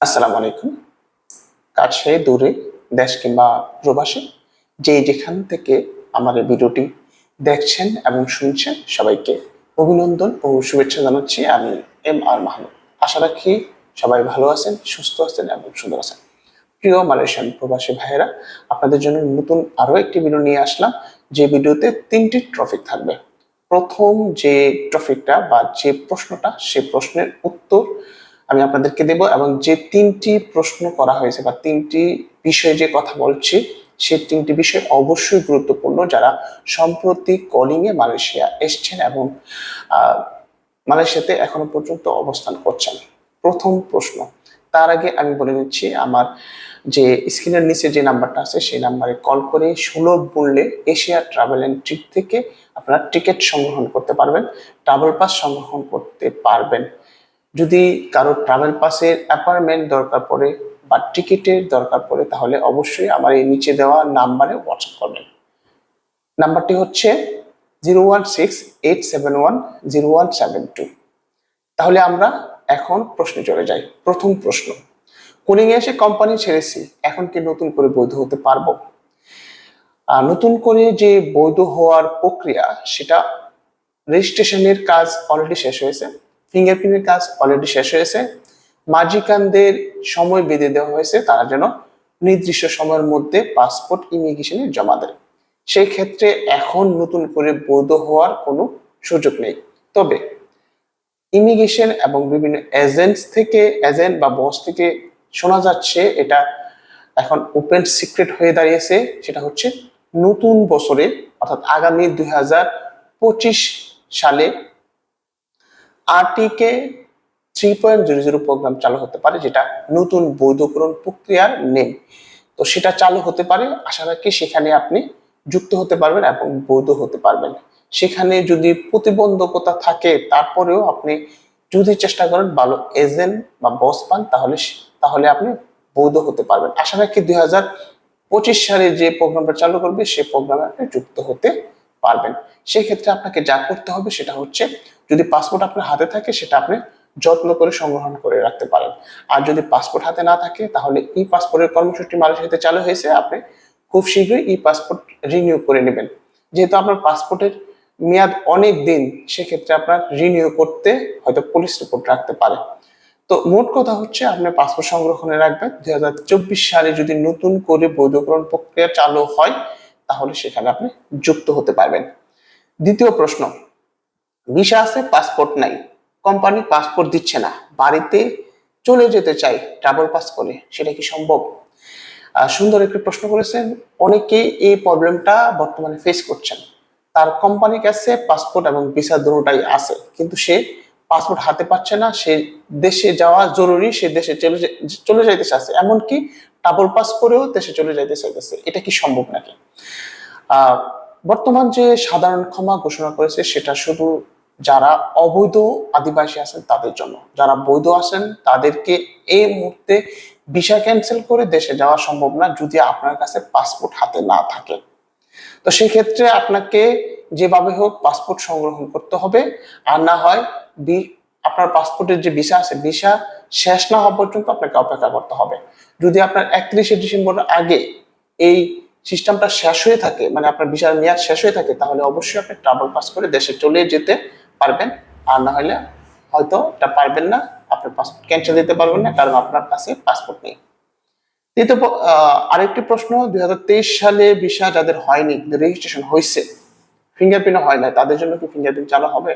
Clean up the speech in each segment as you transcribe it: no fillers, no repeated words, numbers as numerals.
আসসালামু আলাইকুম। কাছে দূরে দেশ কিংবা প্রবাসে যেখান থেকে আমার এই ভিডিওটি দেখছেন এবং শুনছেন সবাইকে অভিনন্দন ও শুভেচ্ছা জানাচ্ছি। আমি আর মাহমুদ। আশা রাখি সবাই ভালো আছেন, সুস্থ আছেন এবং সুন্দর আছেন। প্রিয় মালয়েশিয়ান প্রবাসী ভাইয়েরা, আপনাদের জন্য নতুন আরো একটি ভিডিও নিয়ে আসলাম। যে ভিডিওতে 3টি টপিক থাকবে। প্রথম যে টপিকটা বা যে প্রশ্নটা, সে প্রশ্নের উত্তর আমি আপনাদেরকে দেব এবং যে 3টি প্রশ্ন করা হয়েছে বা 3টি বিষয়ে যে কথা বলছি, সে 3টি বিষয় অবশ্যই গুরুত্বপূর্ণ যারা সম্প্রতি কলিং এ মালয়েশিয়া এসছেন এবং মালয়েশিয়াতে এখনো পর্যন্ত অবস্থান করছেন। প্রথম প্রশ্ন, তার আগে আমি বলে নিচ্ছি, আমার যে স্ক্রিনের নিচে যে নাম্বারটা আছে সেই নাম্বারে কল করে সুলভ মূল্যে এশিয়া ট্রাভেল এন্ড ট্রিপ থেকে আপনারা টিকিট সংগ্রহণ করতে পারবেন, ট্রাভেল পাস সংগ্রহণ করতে পারবেন। যদি কারো ট্রাভেল পাসের অ্যাপয়েন্টমেন্ট দরকার পড়ে বা টিকিটের দরকার পড়ে তাহলে অবশ্যই আমার এই নিচে দেওয়া নাম্বারে হোয়াটসঅ্যাপ করবেন। নাম্বারটি হচ্ছে 016-871-0172। তাহলে আমরা এখন প্রশ্নে চলে যাই। প্রথম প্রশ্ন, কুলিং এ এসে কোম্পানি ছেড়েছি, এখন কি নতুন করে বৈধ হতে পারবো? নতুন করে যে বৈধ হওয়ার প্রক্রিয়া, সেটা রেজিস্ট্রেশনের কাজ অলরেডি শেষ হয়েছে, ফিঙ্গারপ্রিন্টের কাজ অলরেডি শেষ হয়েছে, মাজিকানদের সময় বেঁধে দেওয়া হয়েছে তারা যেন নির্দিষ্ট সময়ের মধ্যে পাসপোর্ট ইমিগ্রেশনে জমা দেয়। সেই ক্ষেত্রে এখন নতুন করে বৈধ হওয়ার কোনো সুযোগ নেই। তবে ইমিগ্রেশন এবং বিভিন্ন এজেন্ট বা বস থেকে শোনা যাচ্ছে, এটা এখন ওপেন সিক্রেট হয়ে দাঁড়িয়েছে, সেটা হচ্ছে নতুন বছরে অর্থাৎ আগামী 2025 সালে আরটিকে 3.00 প্রোগ্রাম চালু হতে পারে, যেটা নতুন বৈধকরণ প্রক্রিয়ার নেম। তো সেটা চালু হতে পারে, আশা রাখি সেখানে আপনি যুক্ত হতে পারবেন এবং বৈধ হতে পারবেন। সেখানে যদি প্রতিবন্ধকতা থাকে তারপরেও আপনি যদি চেষ্টা করেন ভালো এজেন্ট বা বস পান তাহলে আপনি বৈধ হতে পারবেন। আশা রাখি 2025 সালে যে প্রোগ্রামটা চালু করবে সেই প্রোগ্রামে আপনি যুক্ত হতে পারবেন। সেই ক্ষেত্রে আপনাকে যা করতে হবে সেটা হচ্ছে, যদি পাসপোর্ট আপনার হাতে থাকে সেটা আপনি যত্ন করে সংগ্রহণ করে রাখতে পারেন। আর যদি পাসপোর্ট হাতে না থাকে তাহলে ই পাসপোর্টের কর্মসূচি মালয়েশিয়াতে চালু হয়েছে, আপনি খুব শীঘ্রই ই পাসপোর্ট রিনিউ করে নেবেন। যেহেতু আপনার পাসপোর্টের মেয়াদ অনেক দিন, সেক্ষেত্রে আপনার রিনিউ করতে হয়তো পুলিশ রিপোর্ট রাখতে পারে। তো মোট কথা হচ্ছে, আপনি পাসপোর্ট সংরক্ষণে রাখবেন। 2024 সালে যদি নতুন করে বৈধকরণ প্রক্রিয়া চালু হয় তাহলে সেখানে আপনি যুক্ত হতে পারবেন। দ্বিতীয় প্রশ্ন, ভিসা আছে পাসপোর্ট নাই, কোম্পানি পাসপোর্ট দিচ্ছে না, বাড়িতে চলে যেতে চাই ট্রাভেল পাস করে, সেটা কি সম্ভব? সুন্দর একটি প্রশ্ন করেছেন। অনেকে এই প্রবলেমটা বর্তমানে ফেস করছেন। তার কোম্পানির কাছে পাসপোর্ট এবং ভিসা দুটোটাই আছে, কিন্তু সে পাসপোর্ট হাতে পাচ্ছে না, সে দেশে যাওয়া জরুরি, সে দেশে চলে যাইতে চাচ্ছে, এমনকি ট্রাভেল পাস করেও দেশে চলে যাইতে চাইতেছে। এটা কি সম্ভব নাকি? বর্তমান যে সাধারণ ক্ষমা ঘোষণা করেছে সেটা শুধু যারা অবৈধ আদিবাসী আছেন তাদের জন্য। যারা বৈধ আছেন তাদেরকে এই মুহূর্তে ভিসা ক্যান্সেল করে দেশে যাওয়া সম্ভব না যদি আপনার কাছে পাসপোর্ট হাতে না থাকে। তো সেই ক্ষেত্রে আপনাকে যেভাবে হোক পাসপোর্ট সংগ্রহণ করতে হবে, আর না হয় আপনার পাসপোর্টের যে ভিসা আছে, ভিসা শেষ না হওয়া পর্যন্ত আপনাকে অপেক্ষা করতে হবে। যদি আপনার 31শে ডিসেম্বর আগে এই সিস্টেমটা শেষ হয়ে থাকে, মানে আপনার ভিসার মেয়াদ শেষ হয়ে থাকে, তাহলে অবশ্যই আপনি ট্রাভেল পাস করে দেশে চলে যেতে পারবেন। আর না হলে হয়তো এটা পারবেন না, আপনি পাসপোর্ট ক্যান্সেল দিতে পারবেন না, কারণ আপনার কাছে পাসপোর্ট নেই। আরেকটি প্রশ্ন, 2023 সালে ভিসা যাদের হয়নি, রেজিস্ট্রেশন হয়েছে, ফিঙ্গারপ্রিন্ট হয় না, তাদের জন্য কি ফিঙ্গারপ্রিন্ট চালু হবে?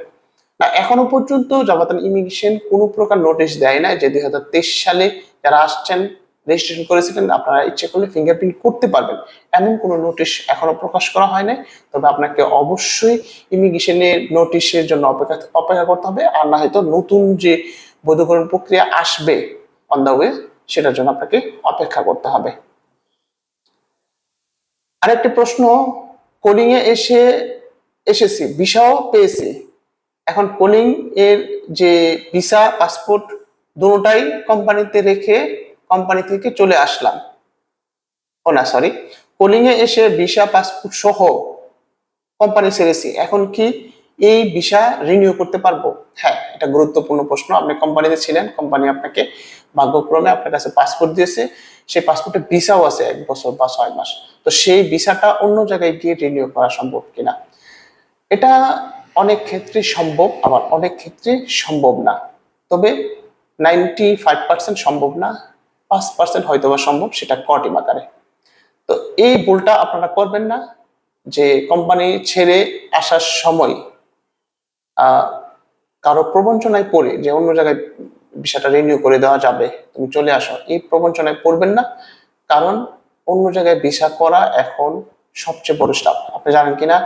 না, এখনো পর্যন্ত জাপান ইমিগ্রেশন কোনো প্রকার নোটিশ দেয় না যে 2023 সালে যারা আসছেন রেজিস্ট্রেশন করেছিলেন আপনারা ইচ্ছে করলে ফিঙ্গারপ্রিন্ট করতে পারবেন, এমন কোনো নোটিশ এখনো প্রকাশ করা হয় নাই। তবে আপনাকে অবশ্যই ইমিগ্রেশনের নোটিশের জন্য অপেক্ষা করতে হবে, আর না হয়তো নতুন যে বৈধকরণ প্রক্রিয়া আসবে অন দা ওয়ে, সেটার জন্য আপনাকে অপেক্ষা করতে হবে। আরেকটি প্রশ্ন, কোডিং এ এসেছি, ভিসাও পেয়েছি, এখন কোলিং এর যে ভিসা পাসপোর্ট দুটোটাই কোম্পানিতে রেখে কোম্পানি থেকে চলে আসলাম। কোলিং এ এসে ভিসা পাসপোর্ট সহ কোম্পানি ছেড়েছি, এখন কি এই ভিসা রিনিউ করতে পারবো? হ্যাঁ, এটা গুরুত্বপূর্ণ প্রশ্ন। আপনি কোম্পানিতে ছিলেন, কোম্পানি আপনাকে ভাগ্যক্রমে আপনার কাছে পাসপোর্ট দিয়েছে, সেই পাসপোর্টে ভিসাও আছে 1 বছর বা 6 মাস। তো সেই ভিসাটা অন্য জায়গায় গিয়ে রিনিউ করা সম্ভব কিনা? এটা অনেক ক্ষেত্রে সম্ভব, আবার অনেক ক্ষেত্রে সম্ভব না। তবে 95% সম্ভব না, 5% হয়তোবা সম্ভব, সেটা কটিম আকারে। তো এই ভুলটা আপনারা করবেন না যে কোম্পানি ছেড়ে আসার সময় কারো প্রবঞ্চনায় পড়ে যে অন্য জায়গায় বিষয়টা রিনিউ করে দেওয়া যাবে, তুমি চলে আসো, এই প্রবঞ্চনায় পড়বেন না। কারণ অন্য জায়গায় ভিসা করা এখন সবচেয়ে বড় স্টাফ। আপনি জানেন কিনা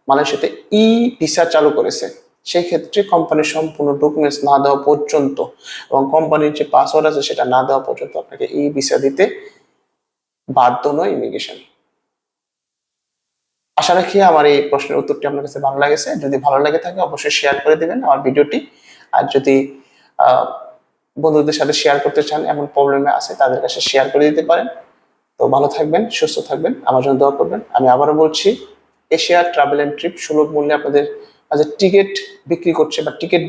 মালয়েশিয়াতে ই ভিসা চালু করেছে। সেই ক্ষেত্রে কোম্পানির সম্পূর্ণ ডকুমেন্টস না দেওয়া পর্যন্ত এবং কোম্পানির যে পাসওয়ার্ড আছে সেটা না দেওয়া পর্যন্ত আপনাকে ই ভিসা দিতে বাধ্য নয় ইমিগ্রেশন। আশা রাখি আমার এই প্রশ্নের উত্তরটি আপনার কাছে ভালো লাগেছে। যদি ভালো লাগে থাকে অবশ্যই শেয়ার করে দিবেন আমার ভিডিওটি। আর যদি বন্ধুদের সাথে শেয়ার করতে চান, এমন প্রবলেমে আছে, তাদের কাছে শেয়ার করে দিতে পারেন। তো ভালো থাকবেন, সুস্থ থাকবেন, আমার জন্য দোয়া করবেন। আমি আবারও বলছি, এশিয়া ট্রাভেল এন্ড ট্রিপ সুলভ মূল্যে আপনাদের মাঝে টিকিট বিক্রি করছে বা টিকিট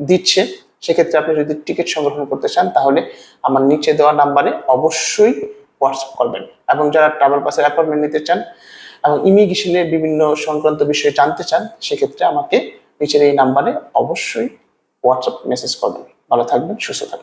দিচ্ছে। সেক্ষেত্রে আপনি যদি টিকিট সংগ্রহ করতে চান তাহলে আমার নিচে দেওয়া নাম্বারে অবশ্যই হোয়াটসঅ্যাপ করবেন। এবং যারা ট্রাভেল পাসের অ্যাপয়েন্টমেন্ট নিতে চান এবং ইমিগ্রেশনের বিভিন্ন সংক্রান্ত বিষয়ে জানতে চান, সেক্ষেত্রে আমাকে নিচের এই নাম্বারে অবশ্যই হোয়াটসঅ্যাপ মেসেজ করবেন। ভালো থাকবেন, সুস্থ থাকবেন।